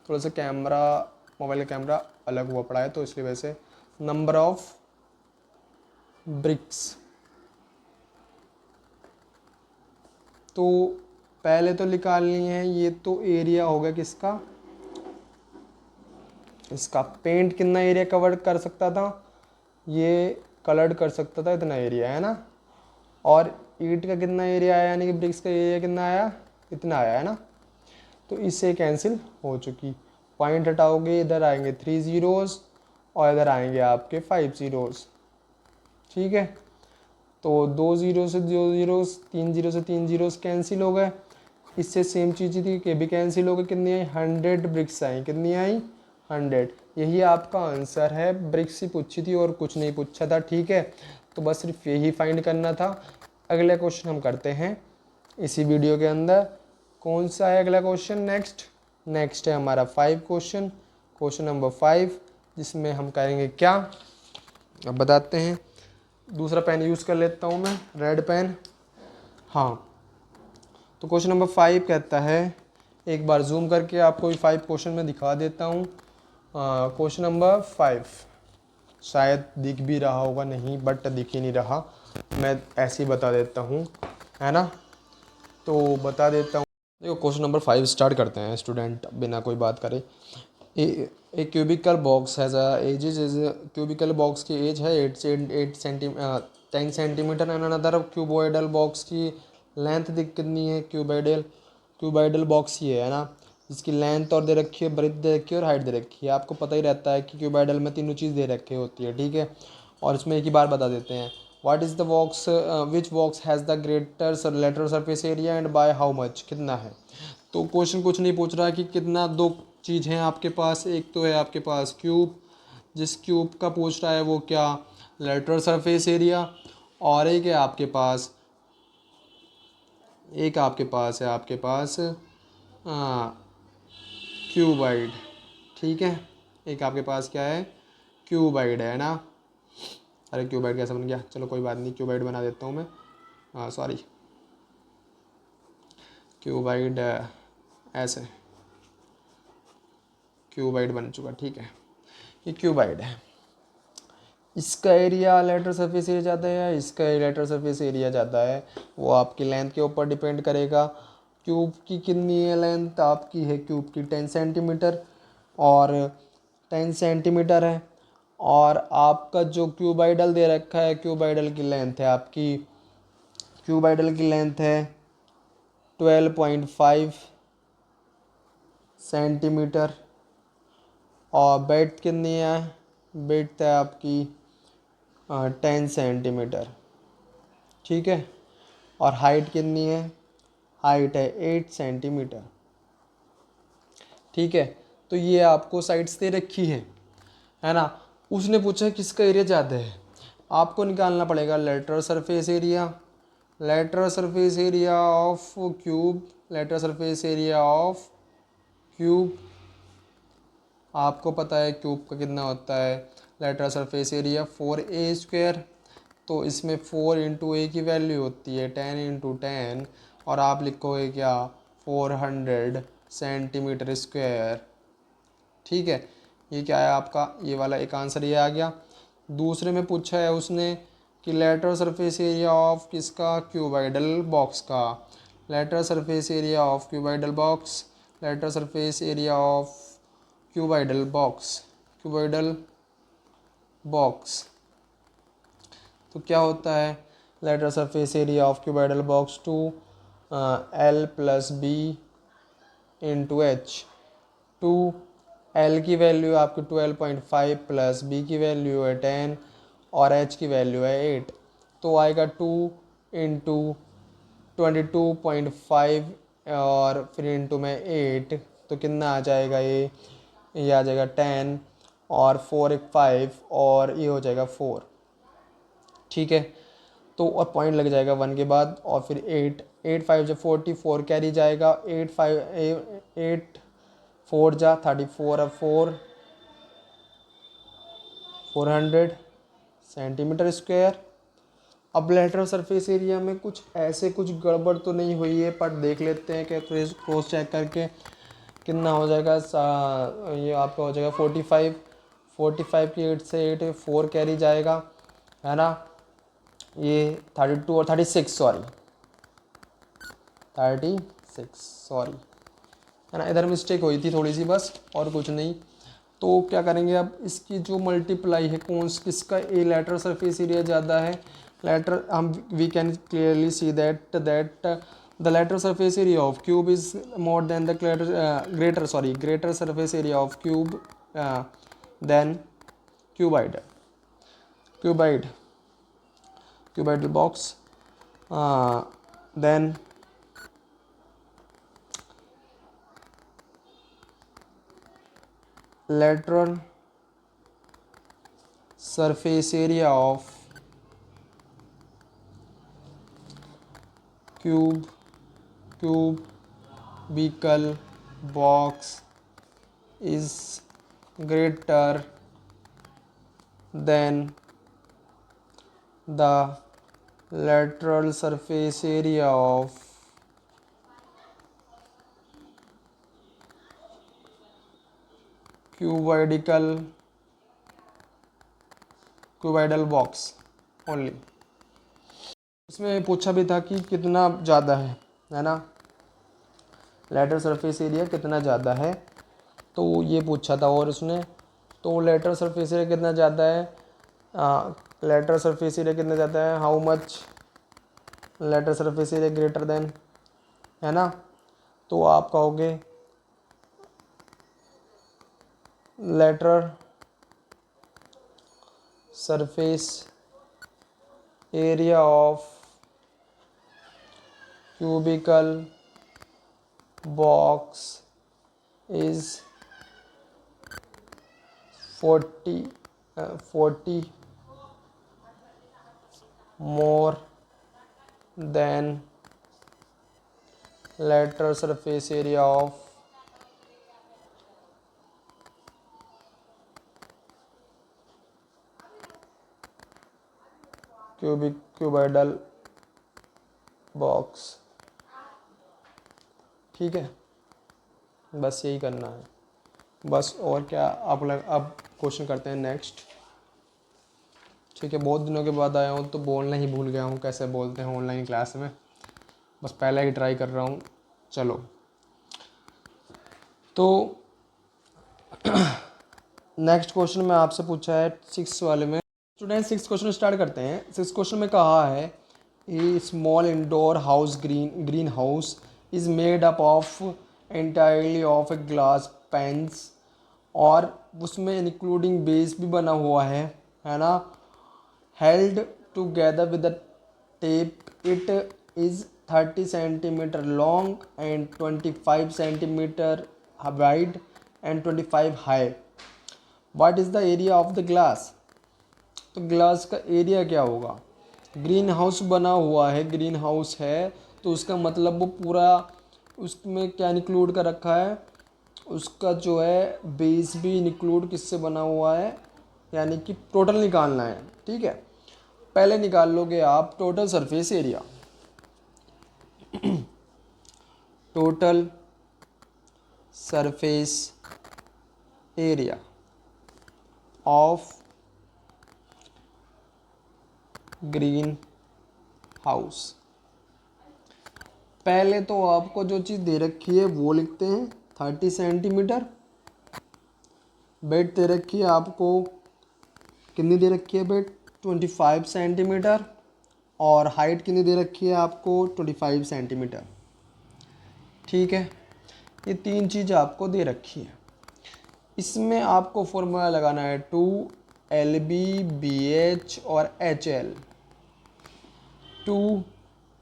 थोड़ा सा कैमरा, मोबाइल का कैमरा अलग हुआ पड़ा है तो इसलिए वैसे नंबर ऑफ ब्रिक्स। तो पहले तो निकालनी है, ये तो एरिया होगा किसका, इसका। पेंट कितना एरिया कवर कर सकता था, ये कलर्ड कर सकता था, इतना एरिया है ना। और ईंट का कितना एरिया आया, यानी कि ब्रिक्स का एरिया कितना आया, इतना आया है ना। तो इससे कैंसिल हो चुकी। पॉइंट हटाओगे, इधर आएंगे 3 ज़ीरोज़ और इधर आएंगे आपके 5 ज़ीरोज़। ठीक है, तो 2 ज़ीरो से 2 ज़ीरोज़, 3 ज़ीरो से 3 ज़ीरोज़ कैंसिल हो गए। इससे सेम चीज़ थी कि भी कैंसिल हो गए। कितनी आई, 100 ब्रिक्स आई। कितनी आई, 100। यही आपका आंसर है। ब्रिक्स ही पूछी थी और कुछ नहीं पूछा था। ठीक है, तो बस सिर्फ यही फाइंड करना था। अगले क्वेश्चन हम करते हैं इसी वीडियो के अंदर। कौन सा है अगला क्वेश्चन? नेक्स्ट है हमारा 5 क्वेश्चन नंबर 5, जिसमें हम करेंगे क्या, अब बताते हैं। दूसरा पेन यूज़ कर लेता हूँ मैं, रेड पेन। हाँ, तो क्वेश्चन नंबर 5 कहता है, एक बार जूम करके आपको ये 5 क्वेश्चन में दिखा देता हूँ। क्वेश्चन नंबर 5 शायद दिख भी रहा होगा, नहीं बट दिख ही नहीं रहा, मैं ऐसे ही बता देता हूँ, है ना। तो बता देता हूँ, देखो क्वेश्चन नंबर 5 स्टार्ट करते हैं स्टूडेंट, बिना कोई बात करे। A cubical box has edges is, cubical box की एज है 10 centimetre and another cuboidal box की लेंथ कितनी है? क्यूबाइडल बॉक्स ये है ना, जिसकी लेंथ और दे रखी है, ब्रेथ दे रखी है और हाइट दे रखी है। आपको पता ही रहता है कि क्यूबाइडल में तीनों चीज़ दे रखी होती है, ठीक है। और इसमें एक ही बार बता देते हैं, what is the box, which box has the greater lateral surface area and by how much, कितना है। तो क्वेश्चन कुछ नहीं पूछ रहा कि कितना, दो चीज़ हैं आपके पास, एक तो है आपके पास क्यूब, जिस क्यूब का पूछ रहा है वो क्या, लेटरल सरफेस एरिया, और एक है आपके पास, है आपके पास क्यूबाइड, ठीक है। एक आपके पास क्या है, क्यूबाइड है ना। अरे क्यूबाइड कैसे बन गया, चलो कोई बात नहीं, क्यूबाइड बना देता हूँ मैं, सॉरी, क्यूबाइड ऐसे, क्यूबाइड बन चुका, ठीक है। ये क्यूबाइड है, इसका एरिया लेटरल सरफेस एरिया ज़्यादा है या इसका लेटरल सरफेस एरिया ज़्यादा है, वो आपकी लेंथ के ऊपर डिपेंड करेगा। क्यूब की कितनी है लेंथ, आपकी है क्यूब की 10 सेंटीमीटर, और 10 सेंटीमीटर है। और आपका जो क्यूबाइडल दे रखा है, क्यूबाइडल की लेंथ है आपकी, क्यूबाइडल की लेंथ है 12.5 सेंटीमीटर, और बेड्थ कितनी है, बेड्थ है आपकी 10 सेंटीमीटर, ठीक है। और हाइट कितनी है, हाइट है 8 सेंटीमीटर, ठीक है। तो ये आपको साइड्स दे रखी है ना। उसने पूछा किसका एरिया ज़्यादा है, आपको निकालना पड़ेगा lateral surface area, lateral surface area of cube, lateral surface area of cube, आपको पता है क्यूब का कितना होता है, लेटरल सरफेस एरिया 4a², तो इसमें 4 इंटू ए की वैल्यू होती है 10 इंटू 10, और आप लिखोगे क्या, 400 सेंटीमीटर स्क्वायर, ठीक है। ये क्या है आपका, ये वाला एक आंसर ये आ गया। दूसरे में पूछा है उसने कि लेटरल सरफेस एरिया ऑफ किसका, क्यूबाइडल बॉक्स का, lateral surface area of cuboidal box, lateral surface area of cuboidal box, cuboidal box, तो क्या होता है, lateral surface area of cuboidal box 2 L plus B into H. 2 L की value आपकी 12.5 plus B की value है 10 और H की वैल्यू है 8, तो आएगा 2 इंटू 22.5 और फिर इंटू में 8, तो कितना आ जाएगा, ये आ जाएगा 10 और 4 एक 5 और ये हो जाएगा 4, ठीक है। तो और पॉइंट लग जाएगा 1 के बाद, और फिर 8 5 जब 44 कैरी जाएगा, 8 4 जा 34, अब 400 सेंटीमीटर स्क्वायर। अब लेटरल सरफेस एरिया में कुछ ऐसे कुछ गड़बड़ तो नहीं हुई है, पर देख लेते हैं कि क्रॉस चेक करके कितना हो जाएगा। ये आपका हो जाएगा 45 की 8 से 8 4 कैरी जाएगा, है ना। ये 32 और 36 सॉरी, है ना, इधर मिस्टेक हुई थी थोड़ी सी बस, और कुछ नहीं। तो क्या करेंगे अब, इसकी जो मल्टीप्लाई है कौन किसका, ए लेटरल सरफेस एरिया ज़्यादा है, लेटर हम we can clearly see that the lateral surface area of cube is more than the greater surface area of cube than cuboid cuboidal box, then lateral surface area of cube cubical box is greater than the lateral surface area of cuboidal box only। इसमें पूछा भी था कि कितना ज़्यादा है ना, lateral surface area कितना ज़्यादा है, तो ये पूछा था। और उसने तो लेटरल सरफेस एरिया कितना ज़्यादा है, लेटरल सरफेस एरिया कितना ज़्यादा है, how much lateral surface area greater than, है ना। तो आप कहोगे lateral surface area of cubical box is 40 more than lateral surface area of cuboidal box। ठीक है, बस यही करना है बस, और क्या। आप लोग अब क्वेश्चन करते हैं नेक्स्ट। ठीक है, बहुत दिनों के बाद आया हूँ तो बोलना ही भूल गया हूँ कैसे बोलते हैं ऑनलाइन क्लास में, बस पहले ही ट्राई कर रहा हूँ। चलो तो नेक्स्ट क्वेश्चन में आपसे पूछा है 6 वाले में। स्टूडेंट 6 क्वेश्चन स्टार्ट करते हैं। 6 क्वेश्चन में कहा है a small indoor house greenhouse is made up of entirely of a glass panes, और उसमें इंक्लूडिंग बेस भी बना हुआ है ना, held together with the tape. It is 30 centimetre long and 25 centimetre wide and 25 high. What is the area of the glass. तो glass का area क्या होगा। ग्रीन हाउस बना हुआ है, ग्रीन हाउस है तो उसका मतलब वो पूरा उसमें क्या इंक्लूड कर रखा है, उसका जो है बेस भी इंक्लूड किससे बना हुआ है, यानी कि टोटल निकालना है। ठीक है, पहले निकाल लोगे आप total surface area. Total surface area of green house. पहले तो आपको जो चीज़ दे रखी है वो लिखते हैं 30 सेंटीमीटर। बेड दे रखी है आपको, कितनी दे रखी है बेड, 25 सेंटीमीटर। और हाइट कितनी दे रखी है आपको, 25 सेंटीमीटर। ठीक है, ये 3 चीज़ आपको दे रखी है। इसमें आपको फॉर्मूला लगाना है 2 LB BH और HL। 2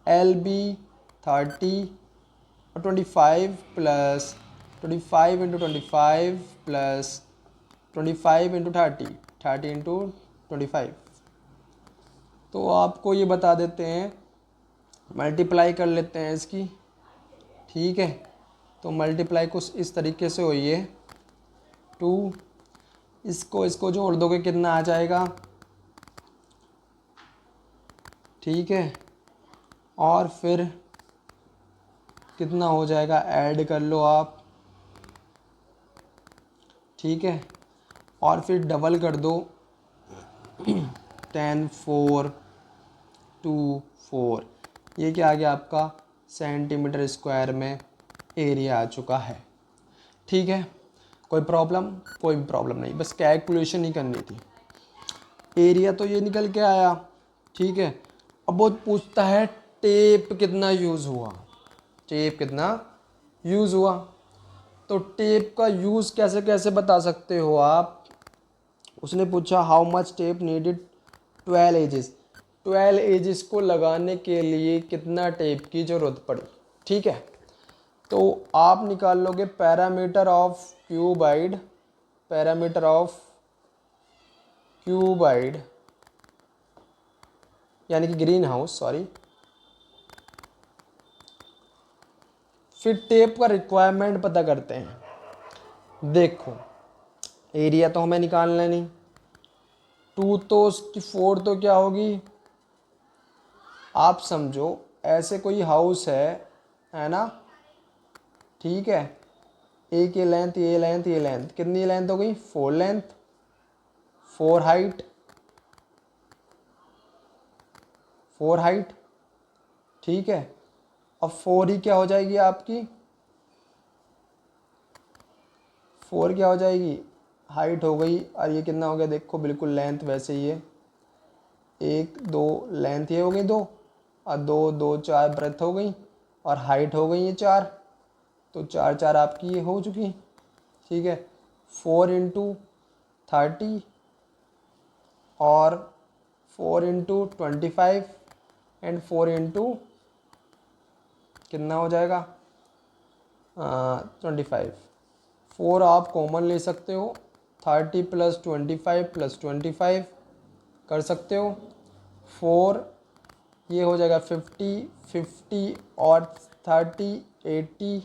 LB 30 और 25 plus 25 into 25 plus 25 into 30, 30 into 25। तो आपको ये बता देते हैं, मल्टीप्लाई कर लेते हैं इसकी। ठीक है, तो मल्टीप्लाई कुछ इस तरीके से हुई है, 2 इसको जोड़ दोगे कितना आ जाएगा। ठीक है, और फिर कितना हो जाएगा ऐड कर लो आप। ठीक है, और फिर डबल कर दो 10 4 2 4। ये क्या आ गया आपका सेंटीमीटर स्क्वायर में एरिया आ चुका है। ठीक है, कोई प्रॉब्लम, कोई भी प्रॉब्लम नहीं, बस कैलकुलेशन ही करनी थी। एरिया तो ये निकल के आया। ठीक है, अब वो पूछता है टेप कितना यूज़ हुआ, टेप कितना यूज़ हुआ। तो टेप का यूज़ कैसे कैसे बता सकते हो आप। उसने पूछा how much tape needed 12 edges. 12 edges को लगाने के लिए कितना टेप की ज़रूरत पड़ी। ठीक है, तो आप निकाल लोगे parameter of cuboid, parameter of cuboid यानी कि ग्रीन हाउस, सॉरी, फिर टेप का रिक्वायरमेंट पता करते हैं। देखो एरिया तो हमें निकालना नहीं, 2 तो उसकी 4 तो क्या होगी, आप समझो ऐसे कोई हाउस है ना, ठीक है, एक ये लेंथ ये लेंथ ये लेंथ, कितनी लेंथ हो गई, 4 लेंथ, 4 हाइट, 4 हाइट, ठीक है। अब 4 ही क्या हो जाएगी आपकी, 4 क्या हो जाएगी, हाइट हो गई, और ये कितना हो गया देखो, बिल्कुल लेंथ वैसे ही है, 1 2 लेंथ ये हो गई 2, और 2 2 4 ब्रेथ हो गई, और हाइट हो गई ये 4, तो 4 4 आपकी ये हो चुकी, ठीक है। 4 इंटू 30 और 4 इंटू 25 एंड 4 इंटू कितना हो जाएगा 25, 4 आप कॉमन ले सकते हो, 30 प्लस 25 प्लस 25 कर सकते हो, 4 ये हो जाएगा 50 50 और 30 80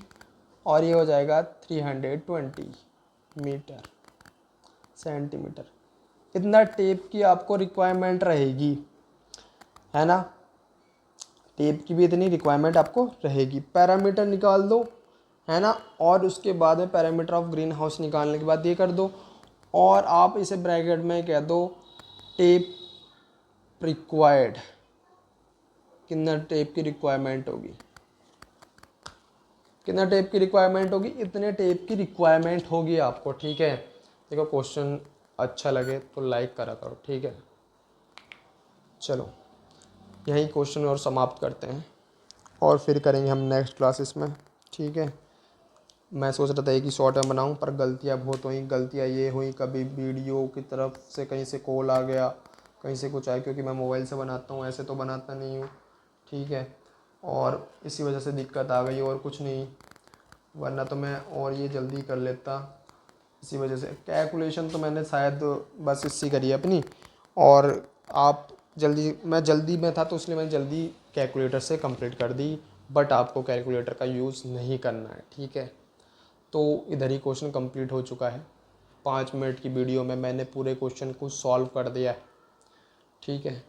और ये हो जाएगा 320 मीटर सेंटीमीटर। इतना टेप की आपको रिक्वायरमेंट रहेगी, है ना, टेप की भी इतनी रिक्वायरमेंट आपको रहेगी। पैरामीटर निकाल दो, है ना, और उसके बाद में पैरामीटर ऑफ ग्रीन हाउस निकालने के बाद ये कर दो, और आप इसे ब्रैकेट में कह दो टेप रिक्वायर्ड, कितना टेप की रिक्वायरमेंट होगी, कितना टेप की रिक्वायरमेंट होगी, इतने टेप की रिक्वायरमेंट होगी आपको, ठीक है। देखो क्वेश्चन अच्छा लगे तो लाइक करा करो, ठीक है। चलो यही क्वेश्चन और समाप्त करते हैं, और फिर करेंगे हम नेक्स्ट क्लासेस में, ठीक है। मैं सोच रहा था एक ही शॉर्ट में बनाऊं, पर गलतियां बहुत हुई, गलतियां ये हुई कभी वीडियो की तरफ से कहीं से कॉल आ गया, कहीं से कुछ आया, क्योंकि मैं मोबाइल से बनाता हूँ, ऐसे तो बनाता नहीं हूँ, ठीक है, और इसी वजह से दिक्कत आ गई, और कुछ नहीं, वरना तो मैं और ये जल्दी कर लेता। इसी वजह से कैलकुलेशन तो मैंने शायद बस इससे करी है अपनी, और आप मैं जल्दी में था तो इसलिए मैंने जल्दी कैलकुलेटर से कंप्लीट कर दी, बट आपको कैलकुलेटर का यूज़ नहीं करना है, ठीक है। तो इधर ही क्वेश्चन कंप्लीट हो चुका है, 5 मिनट की वीडियो में मैंने पूरे क्वेश्चन को सॉल्व कर दिया है, ठीक है।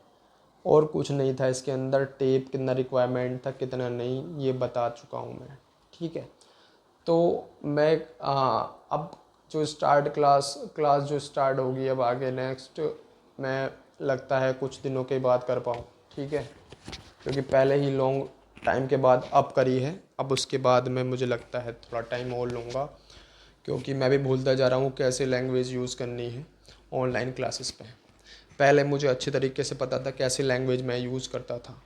और कुछ नहीं था इसके अंदर, टेप कितना रिक्वायरमेंट था कितना नहीं ये बता चुका हूँ मैं, ठीक है। तो मैं अब जो स्टार्ट क्लास जो स्टार्ट होगी अब आगे नेक्स्ट, मैं लगता है कुछ दिनों के बाद कर पाऊँ, ठीक है, क्योंकि पहले ही लॉन्ग टाइम के बाद अब करी है, अब उसके बाद में मुझे लगता है थोड़ा टाइम और लूँगा, क्योंकि मैं भी भूलता जा रहा हूँ कैसे लैंग्वेज यूज़ करनी है ऑनलाइन क्लासेस पे। पहले मुझे अच्छे तरीके से पता था कैसे लैंग्वेज मैं यूज़ करता था,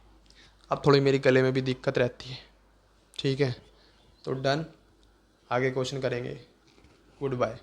अब थोड़ी मेरी गले में भी दिक्कत रहती है, ठीक है। तो डन, आगे क्वेश्चन करेंगे, गुड बाय।